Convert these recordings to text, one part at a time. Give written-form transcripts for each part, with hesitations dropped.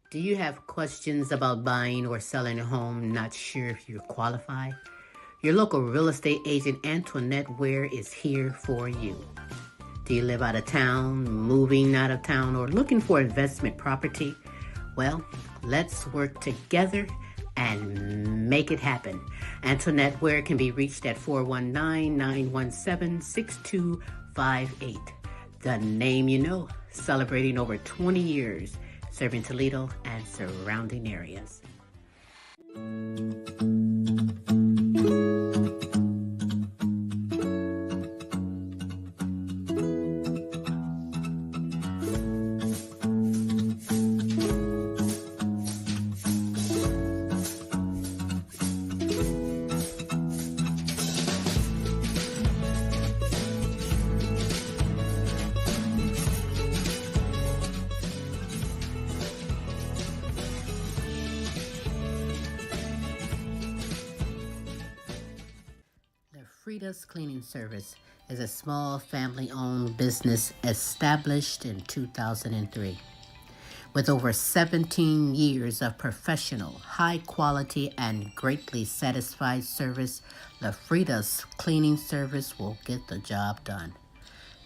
Do you have questions about buying or selling a home, not sure if you're qualified? Your local real estate agent Antoinette Ware is here for you. Do you live out of town, moving out of town, or looking for investment property? Well, let's work together and make it happen. Antoinette Ware can be reached at 419-917-6258. The name you know, celebrating over 20 years, serving Toledo and surrounding areas. Frida's Cleaning Service is a small family-owned business established in 2003. With over 17 years of professional, high-quality, and greatly satisfied service, the Frida's Cleaning Service will get the job done.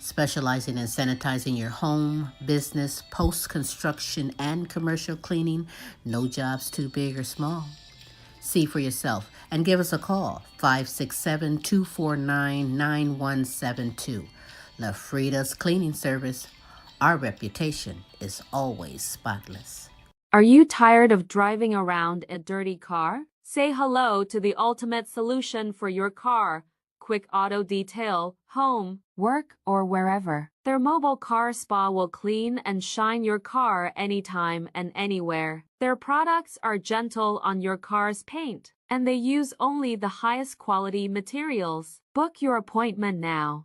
Specializing in sanitizing your home, business, post-construction, and commercial cleaning, no job's too big or small. See for yourself and give us a call, 567-249-9172. La Frida's Cleaning Service. Our reputation is always spotless. Are you tired of driving around a dirty car? Say hello to the ultimate solution for your car. Quick Auto Detail, home, work, or wherever. Their mobile car spa will clean and shine your car anytime and anywhere. Their products are gentle on your car's paint, and they use only the highest quality materials. Book your appointment now.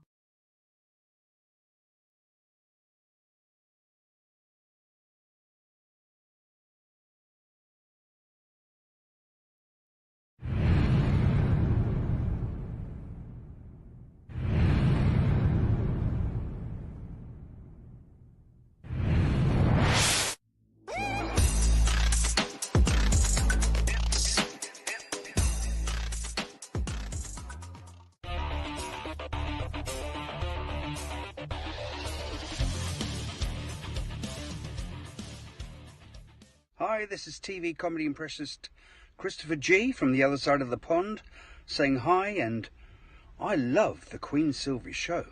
Hi, this is TV comedy impressionist Christopher G from the other side of the pond saying hi, and I love the Queen Silvy show.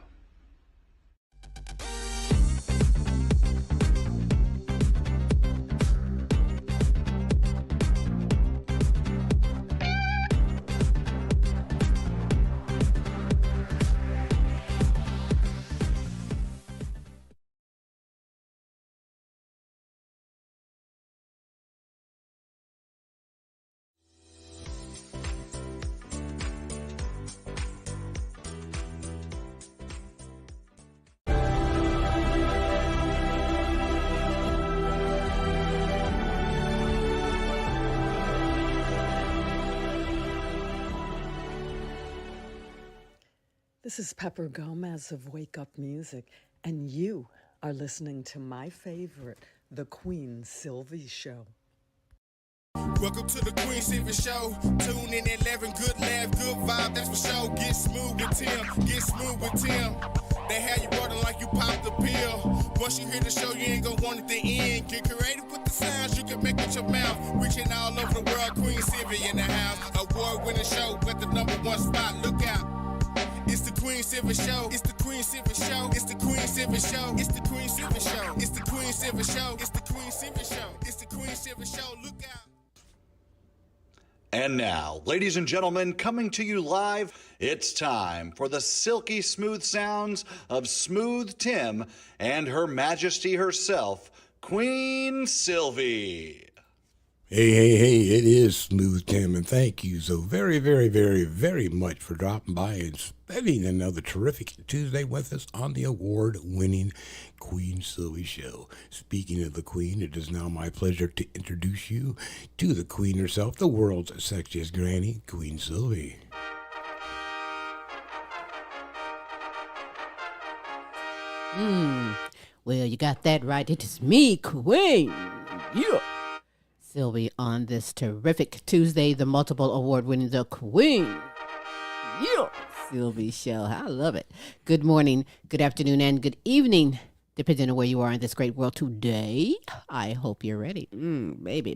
This is Pepper Gomez of Wake Up Music, and you are listening to my favorite, The Queen Silvy Show. Welcome to the Queen Silvy Show. Tune in at 11, good laugh, good vibe, that's for sure. Get smooth with Tim, get smooth with Tim. They have you rolling like you popped the pill. Once you hear the show, you ain't gonna want it to end. Get creative with the sounds you can make with your mouth. Reaching all over the world, Queen Silvy in the house. Award-winning show, got the #1 spot, look out. It's the Queen Silvy Show. It's the Queen Silvy Show. It's the Queen Silvy Show. It's the Queen Silvy Show. It's the Queen Silvy Show. It's the Queen Silvy Show. It's the Queen Silvy Show. Look out. And now, ladies and gentlemen, coming to you live, it's time for the silky smooth sounds of Smooth Tim and Her Majesty herself, Queen Silvy. Hey, it is Smooth Tim, and thank you so very much for dropping by and spending another terrific Tuesday with us on the award-winning Queen Silvy Show. Speaking of the Queen, it is now my pleasure to introduce you to the Queen herself, the world's sexiest granny, Queen Silvy. Well, you got that right. It is me, Queen. Yeah. Silvy on this terrific Tuesday, the multiple award winning The Queen. Yeah, Silvy Show. I love it. Good morning, good afternoon, and good evening, depending on where you are in this great world today. I hope you're ready. Baby.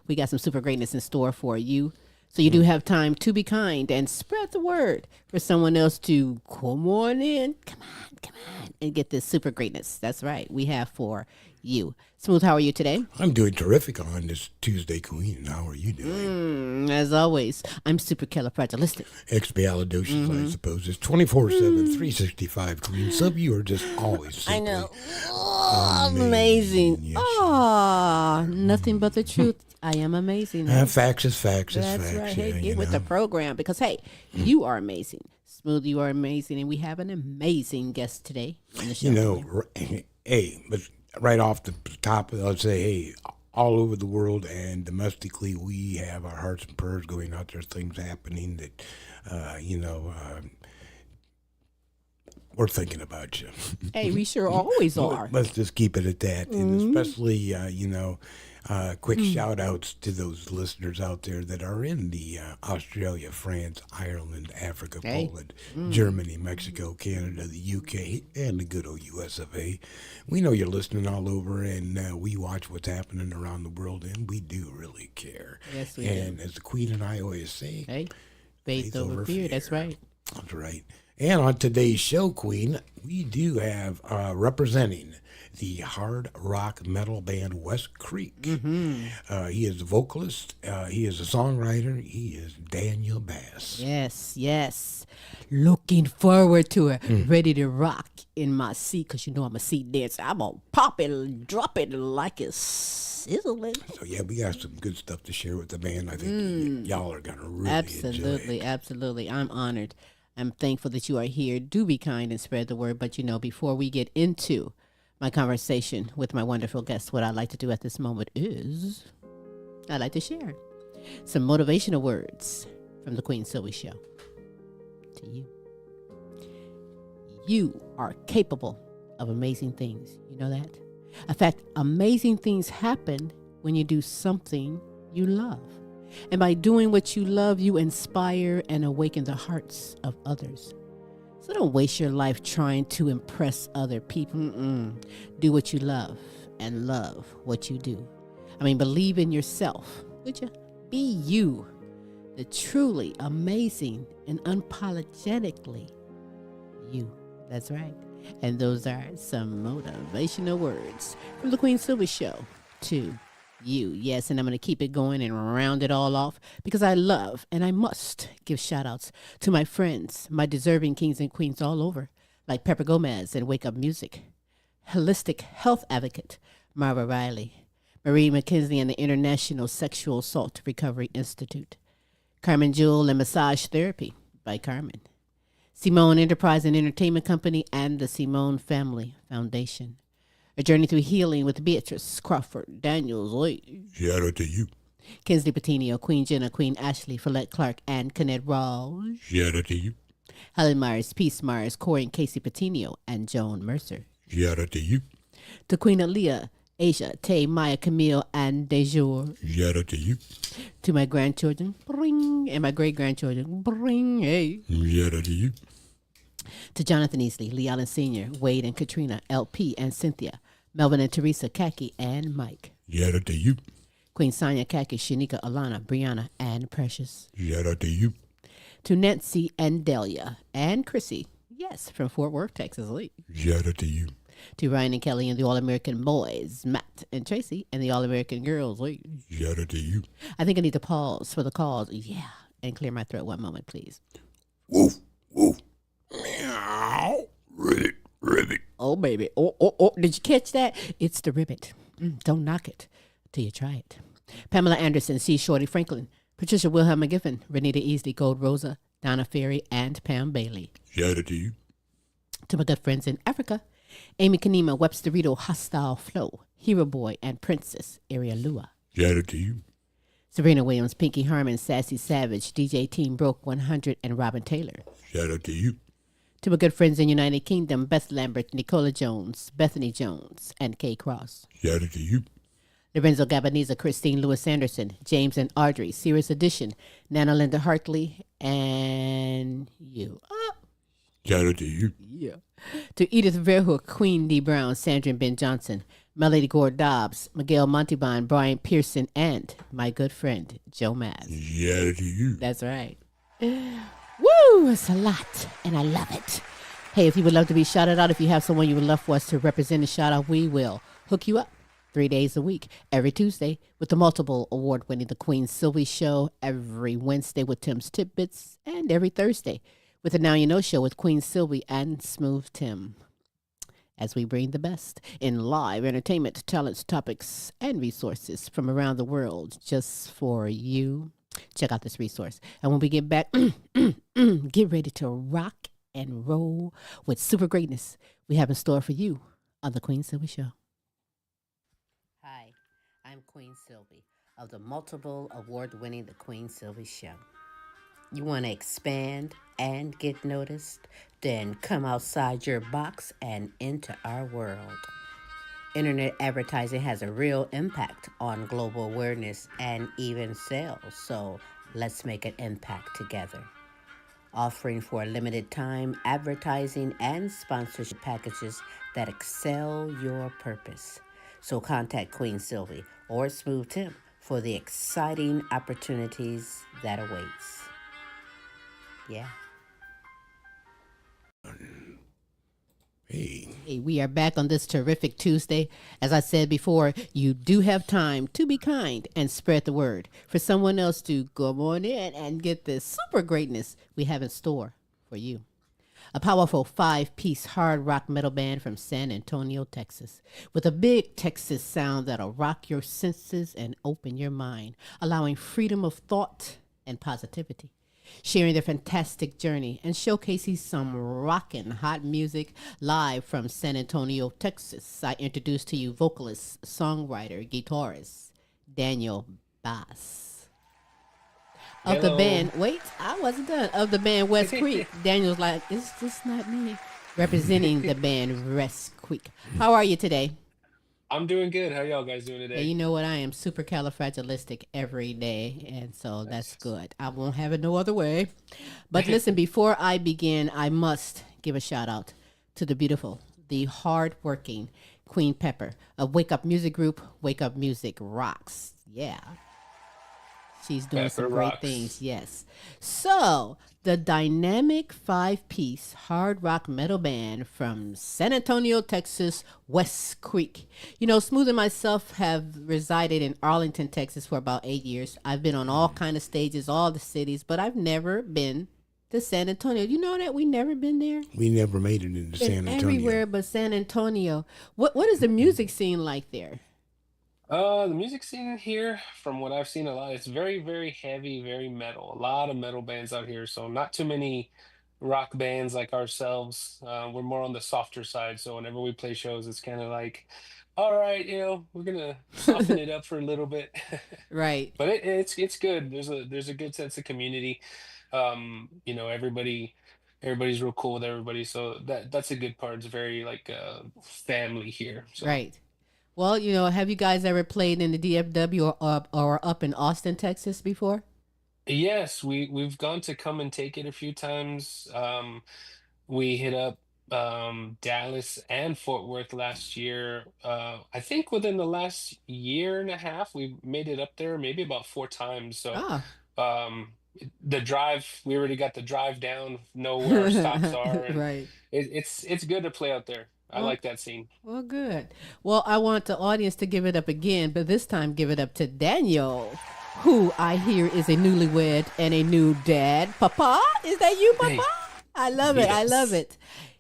We got some super greatness in store for you. So you do have time to be kind and spread the word for someone else to come on in. Come on, and get this super greatness. That's right. We have for you. Smooth, how are you today? I'm doing terrific on this Tuesday, Queen. How are you doing? As always, I'm supercalifragilistic. Expialidocious, I suppose. It's 24/7, 365, Queen. Some of you are just always simply I know. Amazing. Yes, Nothing but the truth. I am amazing. Facts is facts is That's facts. right. Yeah, Hey, get with the program because, hey, you are amazing. Smooth, you are amazing. And we have an amazing guest today on the show. Hey, but right off the top, I'll say, hey, all over the world and domestically, we have our hearts and prayers going out. There's things happening that, we're thinking about you. Hey, we sure always are. Let's just keep it at that. And especially, quick shout outs to those listeners out there that are in the Australia, France, Ireland, Africa, Poland, Germany, Mexico, Canada, the UK, and the good old US of A. We know you're listening all over, and we watch what's happening around the world, and we do really care. Yes, we and as the Queen and I always say, hey, faith over fear. That's right. That's right. And on today's show, Queen, we do have representing the hard rock metal band Westcreek. He is a vocalist. He is a songwriter. He is Daniel Bas. Yes. Looking forward to it. Ready to rock in my seat because you know I'm a seat dancer. I'm going to pop it and drop it like it's sizzling. So, yeah, we got some good stuff to share with the band. I think y'all are going to really enjoy it. Absolutely. I'm honored. I'm thankful that you are here. Do be kind and spread the word. But, before we get into my conversation with my wonderful guest, what I'd like to do at this moment is I'd like to share some motivational words from the Queen Silvy Show to you. You are capable of amazing things. You know that? In fact, amazing things happen when you do something you love. And by doing what you love, you inspire and awaken the hearts of others. So don't waste your life trying to impress other people. Do what you love and love what you do. Believe in yourself. Would you? Be you, the truly amazing and unapologetically you. That's right. And those are some motivational words from the Queen Silvy Show to you. Yes, and I'm going to keep it going and round it all off because I love and I must give shout outs to my friends, my deserving kings and queens all over, like Pepper Gomez and Wake Up Music, holistic health advocate Mara Riley, Marie McKenzie and the International Sexual Assault Recovery Institute, Carmen Jewel and Massage Therapy by Carmen, Simone Enterprise and Entertainment Company and the Simone Family Foundation, A Journey Through Healing with Beatrice Crawford Daniels. Shout out to you. Kinsley Patino, Queen Jenna, Queen Ashley, Follette Clark, and Kenneth Rawls. Shout out to you. Helen Myers, Peace Myers, Corey and Casey Patino, and Joan Mercer. Shout out to you. To Queen Aaliyah, Asia, Tay, Maya, Camille, and Dejour. Shout out to you. To my grandchildren, bring, and my great-grandchildren, bring, hey. Shout out to you. To Jonathan Easley, Lee Allen Sr., Wade and Katrina, LP and Cynthia, Melvin and Teresa, Kaki, and Mike. Shout out to you. Queen Sonia, Kaki, Shanika, Alana, Brianna, and Precious. Shout out to you. To Nancy and Delia and Chrissy, yes, from Fort Worth, Texas. Shout out to you. To Ryan and Kelly and the All-American Boys, Matt and Tracy, and the All-American Girls. Shout out to you. I think I need to pause for the calls. Yeah, and clear my throat one moment, please. Woof, woof. Meow. Ribbit. Oh, baby. Oh. Did you catch that? It's the ribbit. Don't knock it till you try it. Pamela Anderson, C. Shorty Franklin, Patricia Wilhelm McGiffin, Renita Easley, Gold Rosa, Donna Ferry, and Pam Bailey. Shout out to you. To my good friends in Africa, Amy Kanema, Webster Rito, Hostile Flow, Hero Boy, and Princess Aria Lua. Shout out to you. Sabrina Williams, Pinky Harmon, Sassy Savage, DJ Team Broke 100, and Robin Taylor. Shout out to you. To my good friends in United Kingdom, Beth Lambert, Nicola Jones, Bethany Jones, and Kay Cross. Shout out to you. Lorenzo Gabaniza, Christine Lewis Anderson, James and Audrey, Sirius Edition, Nana Linda Hartley, and you. Oh, Shout out to you. yeah. To Edith Verhoek, Queen D. Brown, Sandra and Ben Johnson, Melody Gore Dobbs, Miguel Montalban, Brian Pearson, and my good friend, Joe Maz. Shout out to you. That's right. Woo! It's a lot, and I love it. Hey, if you would love to be shouted out, if you have someone you would love for us to represent and shout out, we will hook you up 3 days a week, every Tuesday with the multiple award-winning The Queen Silvy Show, every Wednesday with Tim's Tidbits, and every Thursday with the Now You Know Show with Queen Silvy and Smooth Tim. As we bring the best in live entertainment, talents, topics, and resources from around the world just for you. Check out this resource. And when we get back, get ready to rock and roll with super greatness we have in store for you on The Queen Silvy Show. Hi, I'm Queen Silvy of the multiple award-winning The Queen Silvy Show. You want to expand and get noticed? Then come outside your box and into our world. Internet advertising has a real impact on global awareness and even sales, so let's make an impact together. Offering for a limited time advertising and sponsorship packages that excel your purpose. So contact Queen Silvy or Smooth Tim for the exciting opportunities that awaits. Yeah. Hey, we are back on this terrific Tuesday. As I said before, you do have time to be kind and spread the word for someone else to come on in and get this super greatness we have in store for you. A powerful 5-piece hard rock metal band from San Antonio, Texas, with a big Texas sound that'll rock your senses and open your mind, allowing freedom of thought and positivity. Sharing their fantastic journey and showcasing some rockin' hot music live from San Antonio, Texas. I introduce to you vocalist, songwriter, guitarist, Daniel Bas. Of the band, wait, I wasn't done. Of the band Westcreek, Daniel's like, is this not me? Representing the band Westcreek. How are you today? I'm doing good. How y'all guys doing today? And you know what? I am supercalifragilistic every day, and so that's good. I won't have it no other way. But listen, before I begin, I must give a shout out to the beautiful, the hardworking Queen Pepper of Wake Up Music Group. Wake Up Music rocks. Yeah. She's doing some great things, yes. So, the dynamic 5-piece hard rock metal band from San Antonio, Texas, Westcreek. You know, Smooth and myself have resided in Arlington, Texas for about 8 years. I've been on all kind of stages, all the cities, but I've never been to San Antonio. You know that? We never been there? We never made it into San Antonio. Everywhere but San Antonio. What is the music scene like there? The music scene here, from what I've seen a lot, it's very, very heavy, very metal. A lot of metal bands out here, so not too many rock bands like ourselves. We're more on the softer side, so whenever we play shows, it's kind of like, all right, we're gonna soften it up for a little bit. Right. But it's good. There's a good sense of community. Everybody's real cool with everybody, so that's a good part. It's very like family here. So. Right. Well, have you guys ever played in the DFW or up in Austin, Texas before? Yes, we've gone to Come and Take It a few times. We hit up Dallas and Fort Worth last year. I think within the last year and a half, we made it up there maybe about 4 times. So Ah. the drive, we already got the drive down, know where our stops are, and Right. it's good to play out there. I Well, like that scene. well, good. Well, I want the audience to give it up again, but this time give it up to Daniel, who I hear is a newlywed and a new dad. Papa, is that you, Papa? Hey, I love it. I love yes,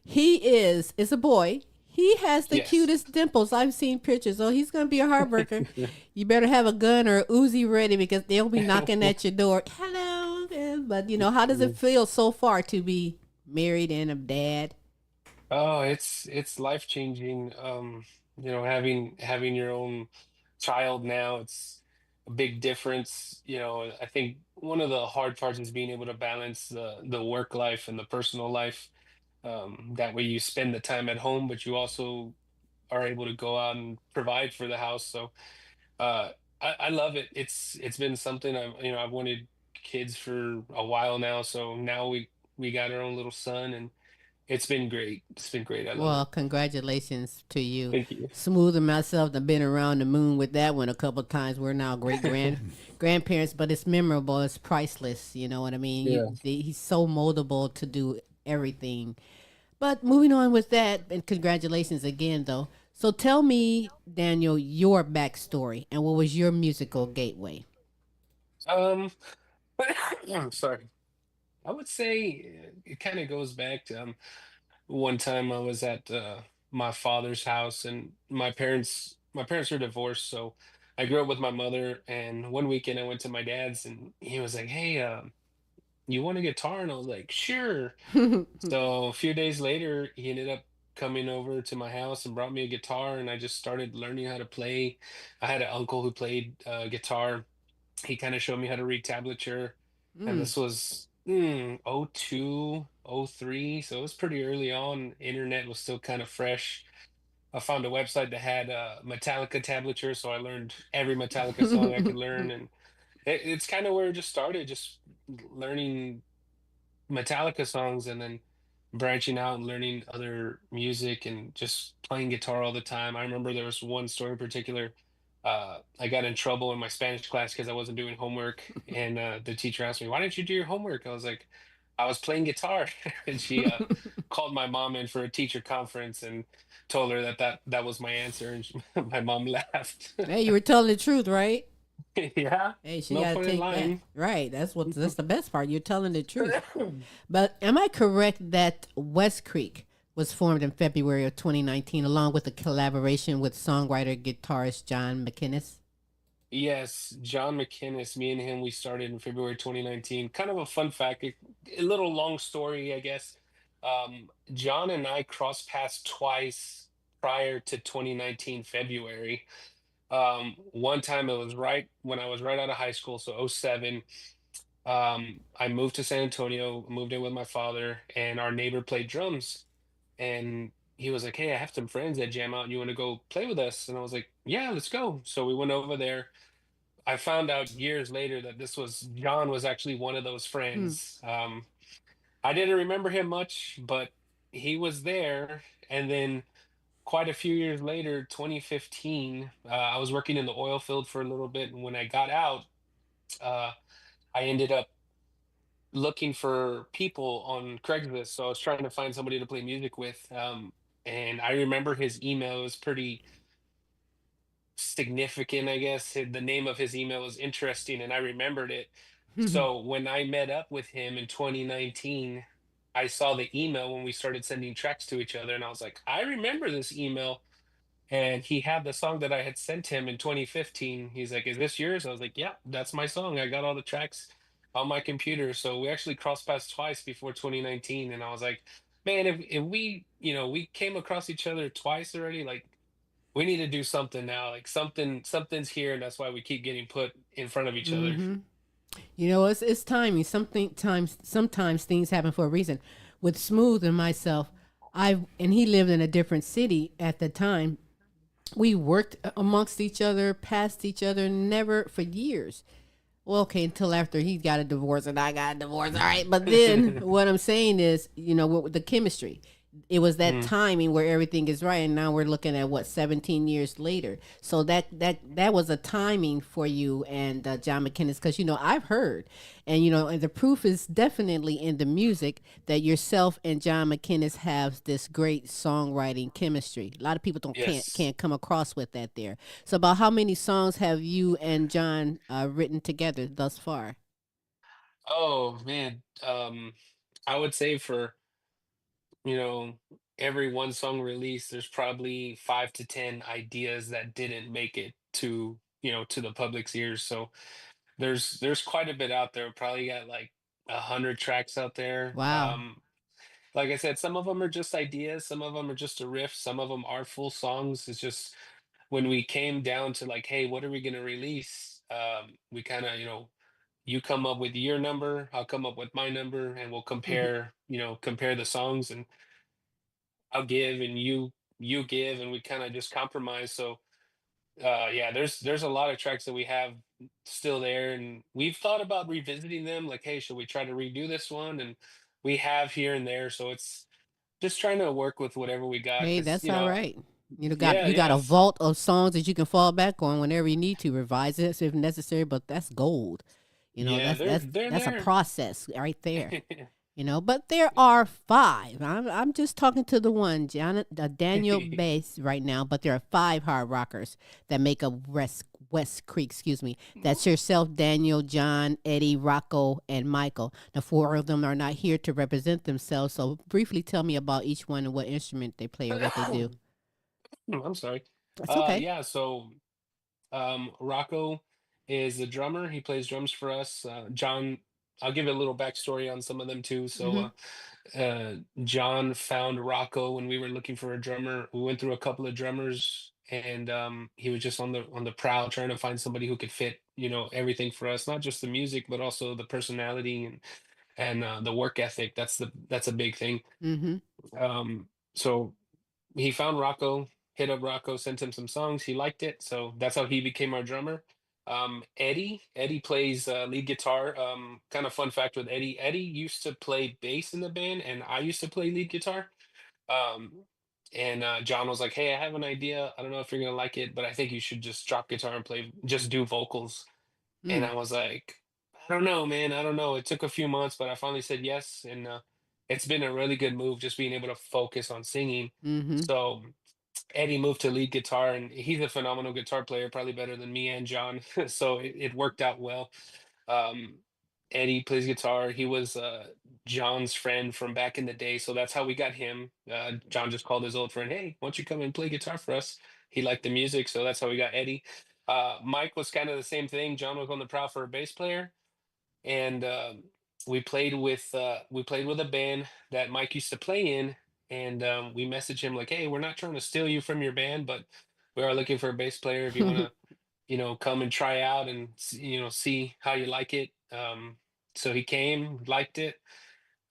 it. It's a boy. He has the yes. cutest dimples. I've seen pictures. Oh, he's going to be a heartbreaker. You better have a gun or a Uzi ready because they'll be knocking at your door. Hello. But, how does it feel so far to be married and a dad? Oh, it's life changing. Having your own child now, it's a big difference. I think one of the hard parts is being able to balance the work life and the personal life. That way you spend the time at home, but you also are able to go out and provide for the house. So Uh, I love it. It's been something I've wanted kids for a while now. So now we got our own little son, and it's been great. It's been great. I love Well, it. congratulations to you. Thank you. Smooth and myself have been around the moon with that one a couple of times. We're now grandparents, but it's memorable. It's priceless. You know what I mean? Yeah. He's so moldable to do everything. But moving on with that, and congratulations again, though. So tell me, Daniel, your backstory and what was your musical gateway? Um, I'm sorry. I would say it kind of goes back to one time I was at my father's house, and my parents are divorced, so I grew up with my mother. And one weekend I went to my dad's, and he was like, "Hey, you want a guitar?" And I was like, "Sure." So a few days later, he ended up coming over to my house and brought me a guitar, and I just started learning how to play. I had an uncle who played guitar. He kind of showed me how to read tablature, and Mm. this was '02, '03, so it was pretty early on. Internet was still kind of fresh. I found a website that had Metallica tablature, so I learned every Metallica song I could learn, and it's kind of where it just started, just learning Metallica songs, and then branching out and learning other music and just playing guitar all the time. I remember there was one story in particular. I got in trouble in my Spanish class because I wasn't doing homework, and the teacher asked me, "Why didn't you do your homework?" I was like, "I was playing guitar," and she called my mom in for a teacher conference and told her that was my answer, and my mom laughed. Hey, you were telling the truth, right? Yeah, Hey, she no got to point in take that. lying. Right. That's the best part. You're telling the truth. But am I correct that West Creek was formed in February of 2019 along with a collaboration with songwriter guitarist John McInnes? Yes, John McInnes, me and him, we started in February 2019. Kind of a fun fact, a little long story, I guess. John and I crossed paths twice prior to 2019 February. One time it was right when I was right out of high school, so '07. I moved to San Antonio, moved in with my father, and our neighbor played drums. And he was like, "Hey, I have some friends that jam out. You want to go play with us?" And I was like, "Yeah, let's go." So we went over there. I found out years later that this was John was actually one of those Hmm. friends. I didn't remember him much, but he was there. And then quite a few years later, 2015, I was working in the oil field for a little bit. And when I got out, uh, I ended up looking for people on Craigslist. So I was trying to find somebody to play music with. And I remember his email was pretty significant, I guess. The name of his email was interesting, and I remembered it. So when I met up with him in 2019, I saw the email when we started sending tracks to each other, and I was like, I remember this email. And he had the song that I had sent him in 2015. He's like, "Is this yours?" I was like, "Yeah, that's my song. I got all the tracks on my computer." So we actually crossed paths twice before 2019, and I was like, "Man, if we, we came across each other twice already, like we need to do something now. Like something's here, and that's why we keep getting put in front of each other." Mm-hmm. You know, it's timing. Sometimes things happen for a reason. With Smooth and myself, and he lived in a different city at the time. We worked amongst each other, past each other, never for years. Well, okay, until after he got a divorce and I got a divorce. All right. But then what I'm saying is, with the chemistry, it was that Mhm. timing where everything is right. And now we're looking at what, 17 years later. So that was a timing for you and John McKinnis. Cause I've heard and the proof is definitely in the music that yourself and John McKinnis have this great songwriting chemistry. A lot of people don't can't Yes. can't come across with that there. So about how many songs have you and John written together thus far? Oh man. I would say for you know every one song release, there's probably 5 to 10 ideas that didn't make it to the public's ears. So there's quite a bit out there. Probably got like 100 tracks out there. Wow. Like I said, some of them are just ideas, some of them are just a riff, some of them are full songs. It's just when we came down to like, hey, what are we going to release? We kind of, you come up with your number, I'll come up with my number, and we'll compare the songs, and I'll give and you give, and we kind of just compromise. So Yeah, there's a lot of tracks that we have still there, and we've thought about revisiting them. Like, hey, should we try to redo this one? And we have here and there, so it's just trying to work with whatever we got, Hey, because that's all right. yeah, You got a yes, vault of songs that you can fall back on whenever you need to revise it if necessary. But that's gold. yeah, they're That's a there. process right there. But there are five. I'm just talking to the one, Daniel Bas, right now. But there are five hard rockers that make up West Creek. Excuse me. That's yourself, Daniel, John, Eddie, Rocco, and Michael. The four of them are not here to represent themselves. So briefly, tell me about each one and what instrument they play or what they do. I'm sorry. That's okay. Yeah, so Rocco is the drummer. He plays drums for us. John, I'll give you a little backstory on some of them too. So, Mm-hmm. John found Rocco when we were looking for a drummer. We went through a couple of drummers, and he was just on the prowl trying to find somebody who could fit, everything for us, not just the music, but also the personality and the work ethic. That's a big thing. Mm-hmm. So he found Rocco, hit up Rocco, sent him some songs. He liked it, so that's how he became our drummer. Eddie plays lead guitar. Kind of fun fact with Eddie. Eddie used to play bass in the band, and I used to play lead guitar. Um, and John was like, "Hey, I have an idea. I don't know if you're gonna like it, but I think you should just drop guitar and just do vocals." And Mm. I was like, "I don't know, man. I don't know." It took a few months, but I finally said yes, and it's been a really good move, just being able to focus on singing. Mm-hmm. So Eddie moved to lead guitar, and he's a phenomenal guitar player, probably better than me and John. So it worked out well. Um, Eddie plays guitar. He was John's friend from back in the day, so that's how we got him. John just called his old friend, "Hey, why don't you come and play guitar for us?" He liked the music, so that's how we got Eddie. Mike was kind of the same thing. John was on the prowl for a bass player, and we played with a band that Mike used to play in, and we messaged him like, "Hey, we're not trying to steal you from your band, but we are looking for a bass player. If you want to, come and try out and see how you like it." So he came, liked it.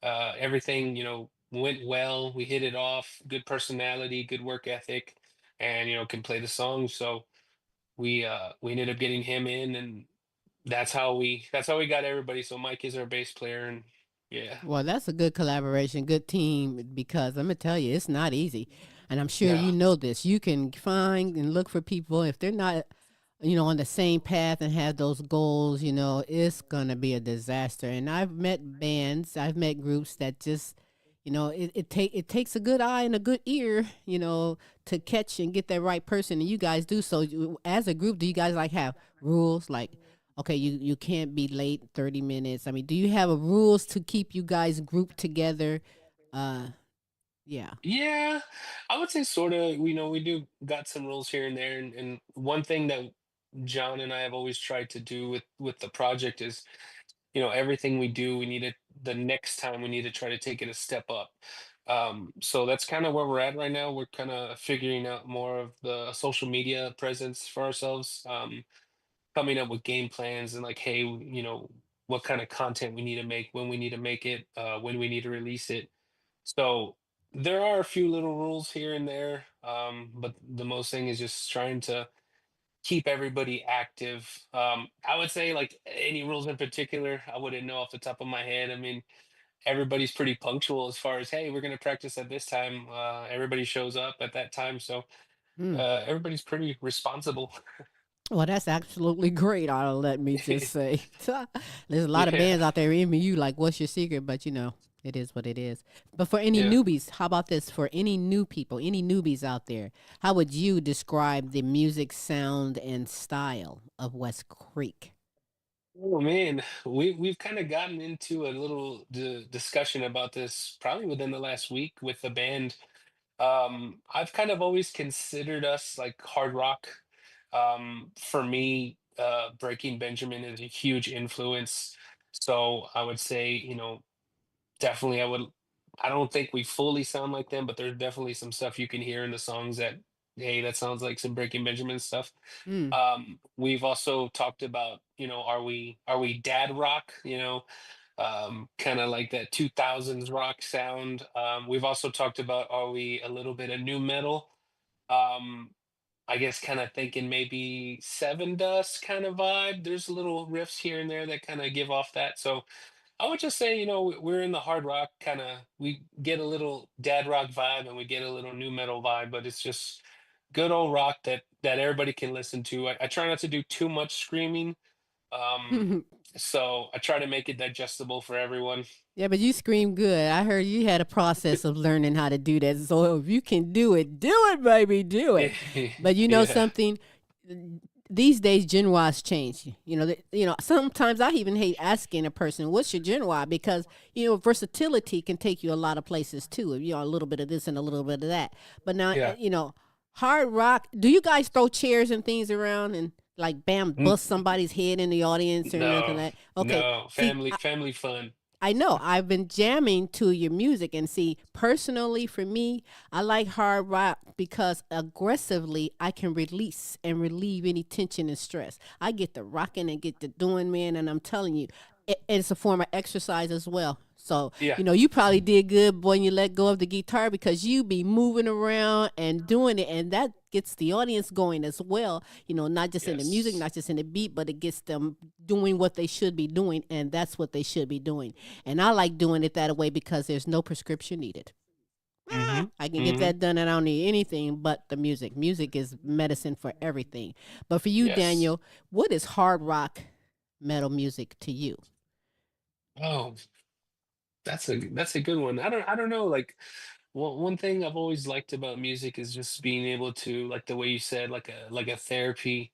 Everything went well. We hit it off. Good personality, good work ethic, and can play the song. So we ended up getting him in, and that's how we got everybody. So Mike is our bass player, and yeah, Well, that's a good collaboration, good team, because I'm gonna tell you, it's not easy, and I'm sure no, you know this. You can find and look for people if they're not, on the same path and have those goals. It's gonna be a disaster. And I've met bands, I've met groups that just, it takes a good eye and a good ear, to catch and get that right person. And you guys do so. As a group, do you guys like have rules like? Okay, you can't be late 30 minutes. I mean, do you have a rules to keep you guys grouped together? Uh yeah. yeah, I would say sort of. We do got some rules here and there, and one thing that John and I have always tried to do with the project is, everything we do, we need to the next time we need to try to take it a step up. So that's kind of where we're at right now. We're kind of figuring out more of the social media presence for ourselves, coming up with game plans and like, hey, what kind of content we need to make, when we need to make it, when we need to release it. So there are a few little rules here and there, but the most thing is just trying to keep everybody active. I would say like any rules in particular, I wouldn't know off the top of my head. I mean, everybody's pretty punctual as far as, hey, we're going to practice at this time. Everybody shows up at that time, so Mm. everybody's pretty responsible. Well, that's absolutely great. Let me just say, there's a lot of Yeah, bands out there envy you. Like, what's your secret? But it is what it is. But for any yeah. newbies, how about this? For any new people, any newbies out there, how would you describe the music, sound, and style of West Creek? Oh man, we've kind of gotten into a little discussion about this probably within the last week with the band. I've kind of always considered us like hard rock. For me, Breaking Benjamin is a huge influence. So I would say, definitely I don't think we fully sound like them, but there's definitely some stuff you can hear in the songs that, hey, that sounds like some Breaking Benjamin stuff. Mm. We've also talked about, are we dad rock, kind of like that 2000s rock sound. We've also talked about, are we a little bit of new metal? Um, I guess kind of thinking maybe Seven Dust kind of vibe. There's little riffs here and there that kind of give off that. So I would just say, we're in the hard rock kind of. We get a little dad rock vibe and we get a little new metal vibe, but it's just good old rock that everybody can listen to. I try not to do too much screaming, um, so I try to make it digestible for everyone. Yeah, but you scream good. I heard you had a process of learning how to do that. So if you can do it, baby, do it. But you know Yeah, something? These days, Gen Y's change. Sometimes I even hate asking a person, "What's your Gen Y?" Because versatility can take you a lot of places too. A little bit of this and a little bit of that. But now, yeah. hard rock. Do you guys throw chairs and things around and like bam, N- bust somebody's head in the audience or nothing No, like that? Okay, no. see, Family fun. I know I've been jamming to your music and see personally for me, I like hard rock because aggressively I can release and relieve any tension and stress. I get the rocking and get the doing, man, and I'm telling you, it's a form of exercise as well. So, Yeah. you probably did good when you let go of the guitar because you be moving around and doing it, and that gets the audience going as well. Not just in the music, Yes. not just in the beat, but it gets them doing what they should be doing, and that's what they should be doing. And I like doing it that way because there's no prescription needed. Mm-hmm. I can get Mm-hmm. that done and I don't need anything but the music. Music is medicine for everything. But for you, Yes. Daniel, what is hard rock metal music to you? Oh, that's a good one. I don't know. Like, one thing I've always liked about music is just being able to, like the way you said, like a therapy,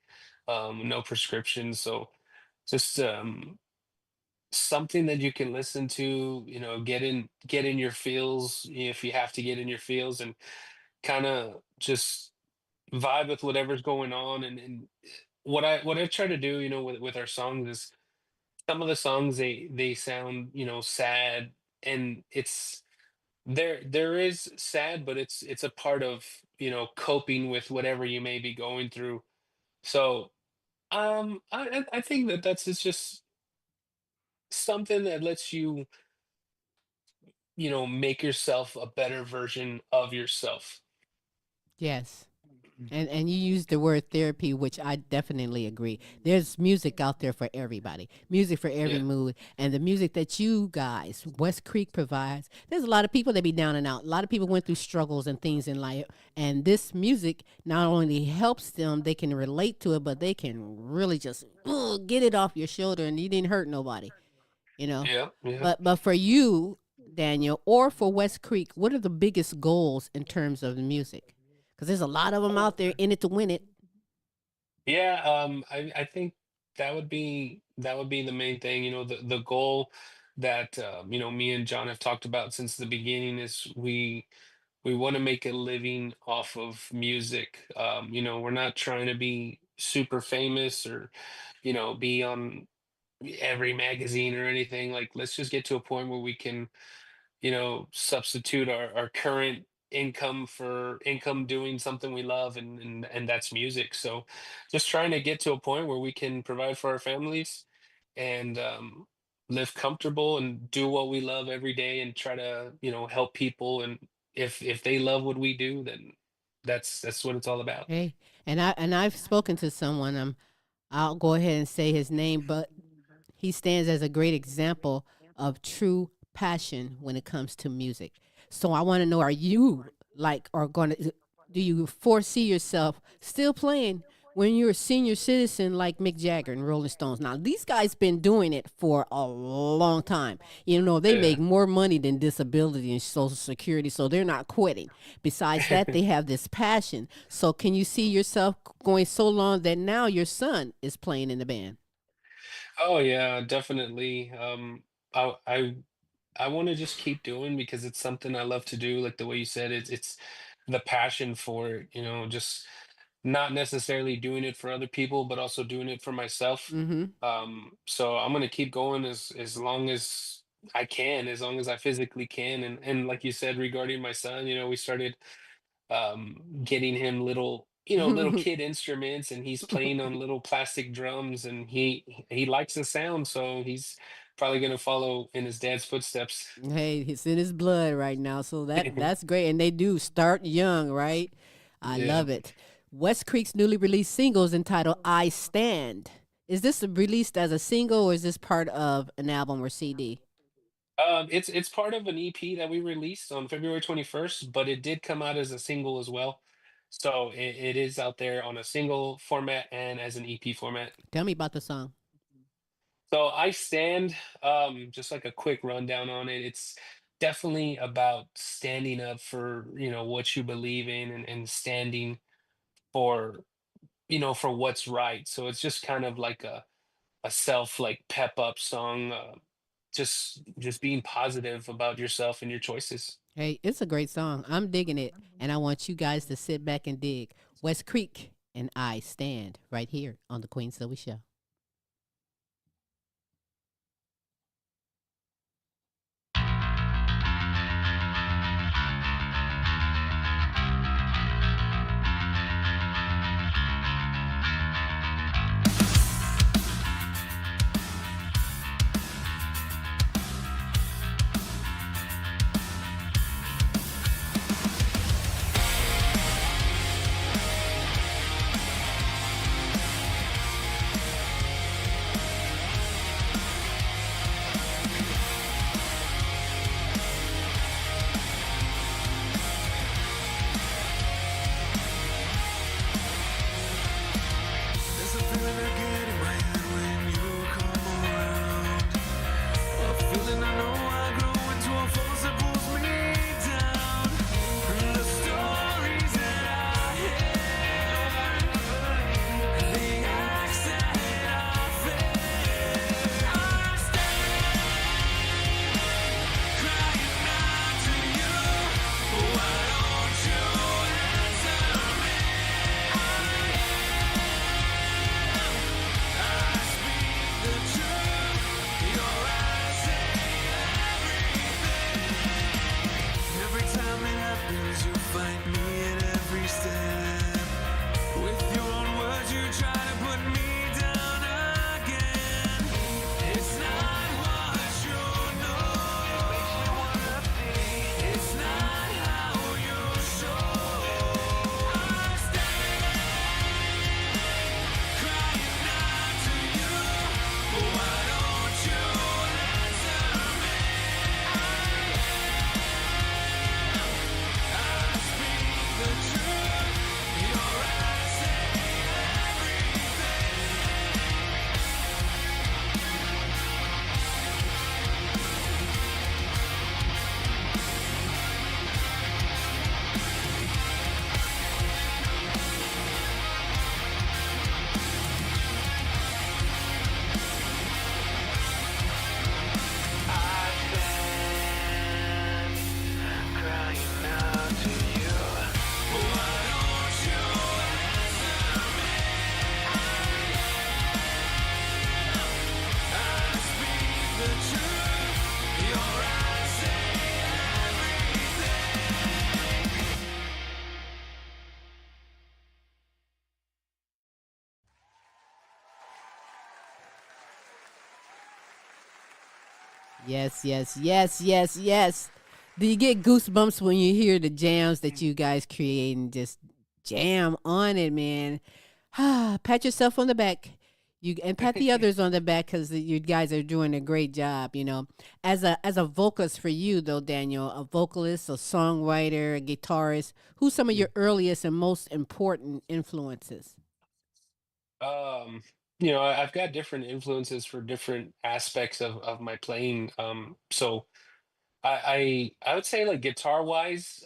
no prescription. So just something that you can listen to, get in your feels if you have to get in your feels, and kind of just vibe with whatever's going on. And what I try to do, with our songs is some of the songs they sound, sad, and there is sad, but it's a part of, coping with whatever you may be going through. So I think that that's it's just something that lets you, make yourself a better version of yourself. Yes. And you use the word therapy, which I definitely agree. There's music out there for everybody, music for every Yeah. mood. And the music that you guys, West Creek provides, there's a lot of people that be down and out. A lot of people went through struggles and things in life. And this music not only helps them, they can relate to it, but they can really just get it off your shoulder and you didn't hurt nobody, you know. Yeah. Yeah. But for you, Daniel, or for West Creek, what are the biggest goals in terms of the music? Because there's a lot of them out there in it to win it. Yeah, I think that would be the main thing. The goal that, me and John have talked about since the beginning is we want to make a living off of music. We're not trying to be super famous or, be on every magazine or anything. Like, let's just get to a point where we can, substitute our current income for income doing something we love, and that's music. So just trying to get to a point where we can provide for our families, and live comfortable and do what we love every day, and try to, help people. And if they love what we do, then that's what it's all about. Hey, and I've spoken to someone. I'll go ahead and say his name, but he stands as a great example of true passion when it comes to music. So I want to know: are you like, are going to? Do you foresee yourself still playing when you're a senior citizen like Mick Jagger and Rolling Stones? Now these guys been doing it for a long time. They Yeah. make more money than disability and Social Security, so they're not quitting. Besides that, they have this passion. So can you see yourself going so long that now your son is playing in the band? Oh yeah, definitely. I want to just keep doing, because it's something I love to do. Like the way you said, it's the passion for it, just not necessarily doing it for other people, but also doing it for myself. Mm-hmm. So I'm gonna keep going as long as I can, as long as I physically can. And like you said regarding my son, we started getting him little kid instruments, and he's playing on little plastic drums, and he likes the sound, so he's probably going to follow in his dad's footsteps. Hey, it's in his blood right now, so that's great. And they do start young, right? I Yeah. love it. West Creek's newly released single is entitled I Stand. Is this released as a single or is this part of an album or CD? It's part of an EP that we released on February 21st, but it did come out as a single as well. So it is out there on a single format and as an EP format. Tell me about the song. So I stand, just like a quick rundown on it. It's definitely about standing up for, what you believe in and standing for, for what's right. So it's just kind of like a self like pep up song, just being positive about yourself and your choices. Hey, it's a great song. I'm digging it. And I want you guys to sit back and dig. West Creek and I Stand right here on The Queen Silvy Show. There's a feeling I get in my head when you come around. A feeling I know I grow into a force that pulls me down. And the stories that I hear, and the acts that I fear. I stand crying out to you. Why don't you answer me? I speak the truth. Your eyes say everything. Every time it happens, you fight me at every step. With your own words, you try to put me down again. It's not what you know. It's not how you show. I stand crying out to you. Why don't you answer me? I speak the truth. Your eyes say everything. I stand crying out to you. Why don't you answer me? I speak the truth. Your eyes say everything. Yes, yes, yes, yes, yes. Do you get goosebumps when you hear the jams that you guys create and just jam on it, man? Pat yourself on the back. You and pat the others on the back because you guys are doing a great job. As a vocalist for you though, Daniel, a vocalist, a songwriter, a guitarist. Who's some of your earliest and most important influences? Um, I've got different influences for different aspects of my playing. So I would say like guitar wise,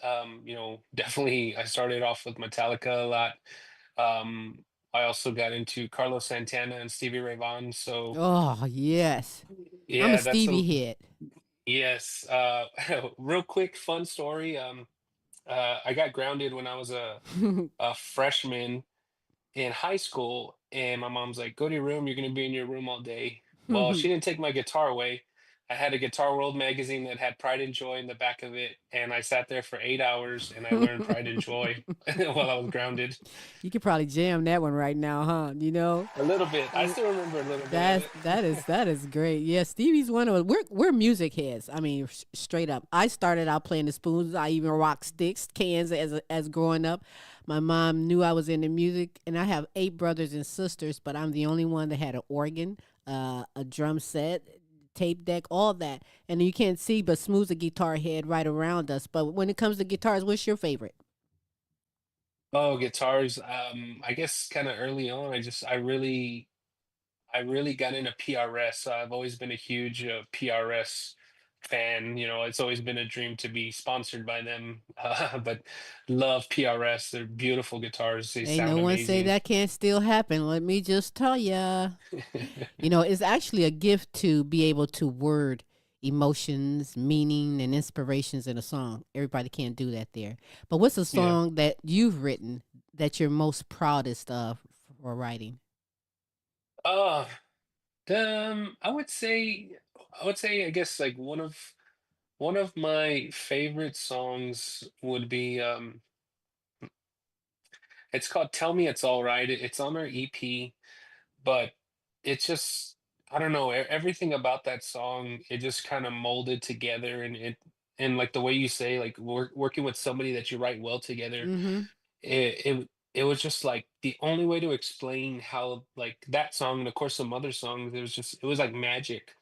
definitely I started off with Metallica a lot. Um, I also got into Carlos Santana and Stevie Ray Vaughan. So Oh yes, I'm a yeah, that's a Stevie hit. yes. Real quick fun story. I got grounded when I was a freshman in high school, and my mom's like, "Go to your room. You're gonna be in your room all day." Well, she didn't take my guitar away, I had a Guitar World magazine that had Pride and Joy in the back of it, and I sat there for 8 hours and I learned Pride and Joy while I was grounded. You could probably jam that one right now, huh? You know? A little bit. I Uh, still remember a little bit of That's it. that is great. Yeah, Stevie's one of us. We're music heads. I mean, straight up. I started out playing the spoons. I even rock sticks, cans as growing up. My mom knew I was into music, and I have 8 brothers and sisters, but I'm the only one that had an organ, a drum set, tape deck, all that. And you can't see, but Smooth's a guitar head right around us. But when it comes to guitars, what's your favorite? Oh, guitars. I guess kind of early on, I really got into PRS. So I've always been a huge PRS fan. You know, it's always been a dream to be sponsored by them. But love PRS. They're beautiful guitars. They Ain't no sound one say amazing. that can't still happen. Let me just tell ya. You know, it's actually a gift to be able to word emotions, meaning, and inspirations in a song. Everybody can't do that there. But what's a Yeah. song that you've written that you're most proudest of for writing? Uh, I would say, I guess like one of my favorite songs would be it's called "Tell Me It's All Right." It's on our EP, but it's just I don't know, everything about that song, it just kind of molded together, and like the way you say, like working with somebody that you write well together, Mm-hmm. it was just like the only way to explain how like that song and of course some other songs, it was like magic.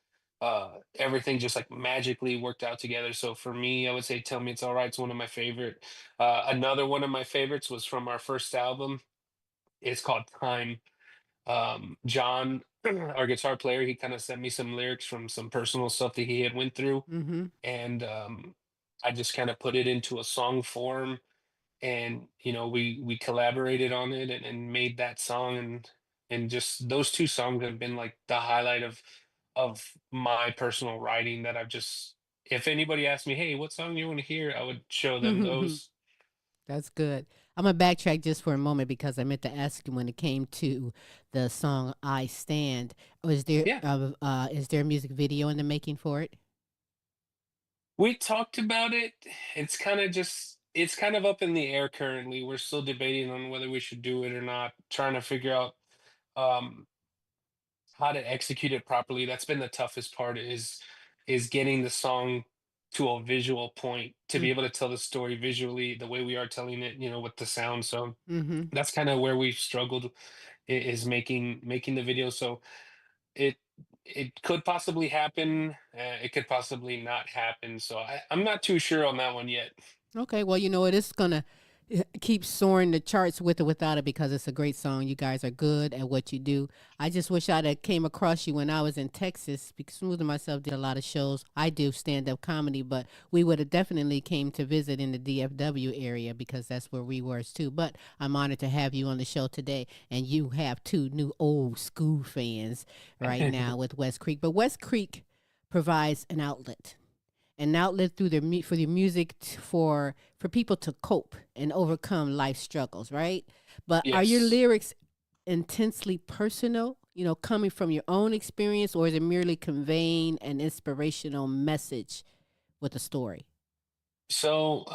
Everything just like magically worked out together. So for me, I would say "Tell Me It's All Right" is one of my favorite. Another one of my favorites was from our first album. It's called "Time." John, our guitar player, he kind of sent me some lyrics from some personal stuff that he had went through, Mm-hmm. and I just kind of put it into a song form, and you know, we collaborated on it and made that song, and just those two songs have been like the highlight of my personal writing that I've just. If anybody asked me, "Hey, what song do you want to hear?" I would show them those. That's good. I'm gonna backtrack just for a moment because I meant to ask you when it came to the song "I Stand." Yeah. Is there a music video in the making for it? We talked about it. It's kind of up in the air currently. We're still debating on whether we should do it or not, trying to figure out um how to execute it properly. That's been the toughest part is getting the song to a visual point to be able to tell the story visually the way we are telling it, you know, with the sound. So Mm-hmm. that's kind of where we've struggled is making the video. So it it could possibly happen. It could possibly not happen. So I'm not too sure on that one yet. Okay, well, it is gonna keep soaring the charts with or without it because it's a great song. You guys are good at what you do. I just wish I'd have came across you when I was in Texas because Smooth and myself did a lot of shows. I do stand up comedy, but we would have definitely came to visit in the DFW area because that's where we were too. But I'm honored to have you on the show today, and you have two new old school fans right now with West Creek. But West Creek provides an outlet through for the music for people to cope and overcome life struggles, right? But are your Yes. lyrics intensely personal, coming from your own experience, or is it merely conveying an inspirational message with a story? So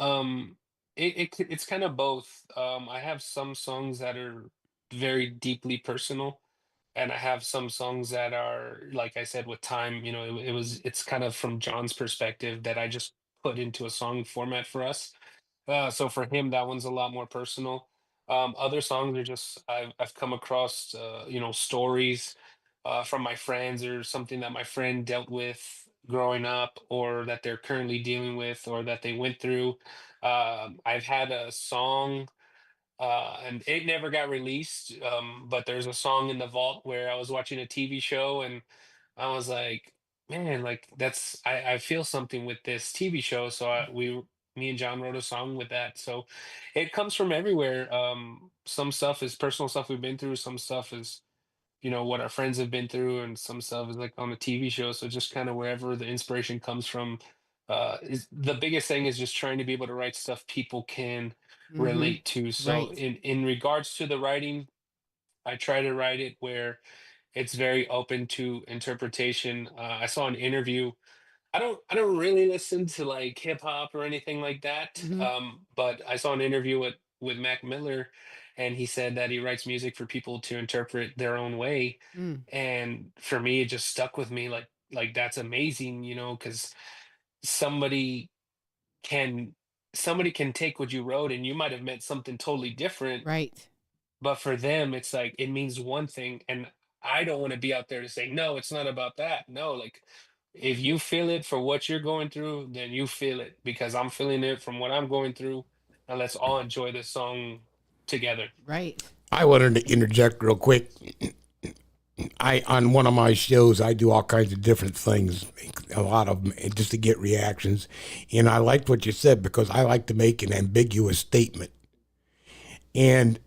it's kind of both. I have some songs that are very deeply personal, and I have some songs that are, like I said, with time. You know, it's kind of from John's perspective that I just put into a song format for us. So for him, that one's a lot more personal. Other songs are just I've come across, you know, stories from my friends or something that my friend dealt with growing up, or that they're currently dealing with, or that they went through. I've had a song and it never got released. But there's a song in the vault where I was watching a TV show and I was like, man, like I feel something with this TV show. So me and John wrote a song with that. So it comes from everywhere. Some stuff is personal stuff we've been through. Some stuff is, you know, what our friends have been through, and some stuff is like on a TV show. So just kind of wherever the inspiration comes from. Is the biggest thing is just trying to be able to write stuff people can Mm-hmm. relate to. So Right. in regards to the writing, I try to write it where It's very open to interpretation. I saw an interview. I don't really listen to like hip hop or anything like that. Hmm. But I saw an interview with Mac Miller, and he said that he writes music for people to interpret their own way. Mm, And for me, it just stuck with me. Like that's amazing, because somebody can somebody can take what you wrote, and you might have meant something totally different, right. but for them it's like it means one thing. And I don't want to be out there to say no, it's not about that. No, like if you feel it for what you're going through, then you feel it because I'm feeling it from what I'm going through, and let's all enjoy this song together. Right. I wanted to interject real quick. I on one of my shows, I do all kinds of different things, a lot of them, just to get reactions. And I liked what you said because I like to make an ambiguous statement, and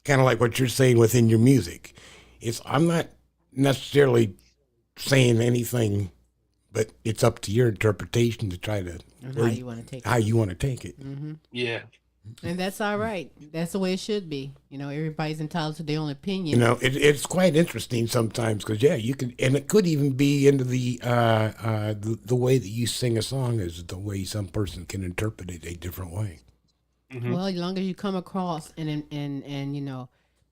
kind of like what you're saying within your music. I'm not necessarily saying anything, but it's up to your interpretation to try to And how you want to take how it. you want to take it. Yeah. And that's all right. That's the way it should be. Everybody's entitled to their own opinion. It's quite interesting sometimes because you can, and it could even be into the way that you sing a song is the way some person can interpret it a different way. Well, as long as you come across and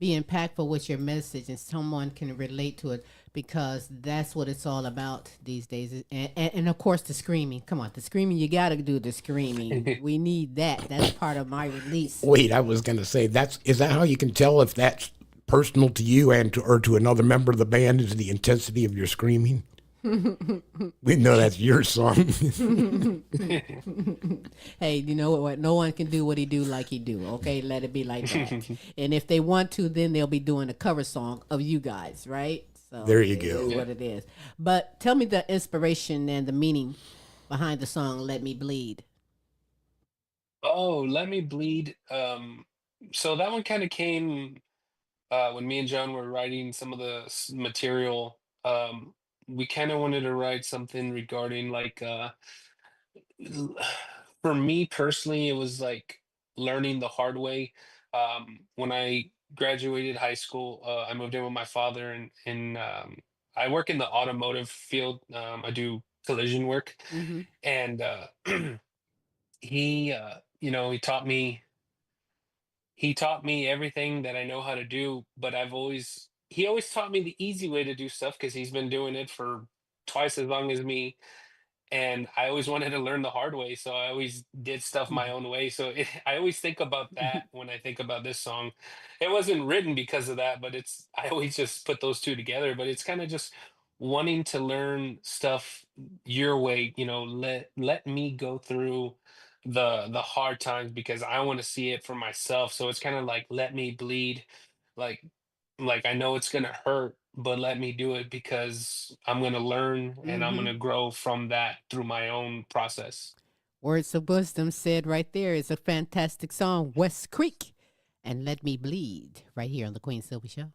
be impactful with your message and someone can relate to it, because that's what it's all about these days. And of course the screaming. Come on, the screaming, you got to do the screaming. We need that. That's part of my release. Wait, I was going to say is that how you can tell if that's personal to you and to another member of the band is the intensity of your screaming? We know that's your song. Hey, you know what? No one can do what he do like he do. Okay, let it be like that. And if they want to, then they'll be doing a cover song of you guys, right? So There you it go. is what it is. But tell me the inspiration and the meaning behind the song "Let Me Bleed." Oh, Let Me Bleed. So that one kind of came when me and John were writing some of the material. We kind of wanted to write something regarding like l- for me personally, it was like learning the hard way. When I graduated high school, I moved in with my father, and I work in the automotive field. I do collision work, Mm-hmm. and he taught me everything that I know how to do. But he always taught me the easy way to do stuff because he's been doing it for twice as long as me, and I always wanted to learn the hard way, so I always did stuff my own way. So I always think about that when I think about this song. It wasn't written because of that, but I always just put those two together. But it's kind of just wanting to learn stuff your way. Let me go through the hard times because I want to see it for myself. So it's kind of like let me bleed, like I know it's gonna hurt, but let me do it because I'm gonna learn and I'm Mm-hmm. gonna grow from that through my own process. Words of wisdom said right there. Is a fantastic song, West Creek, and "Let Me Bleed," right here on the Queen Silvy Show.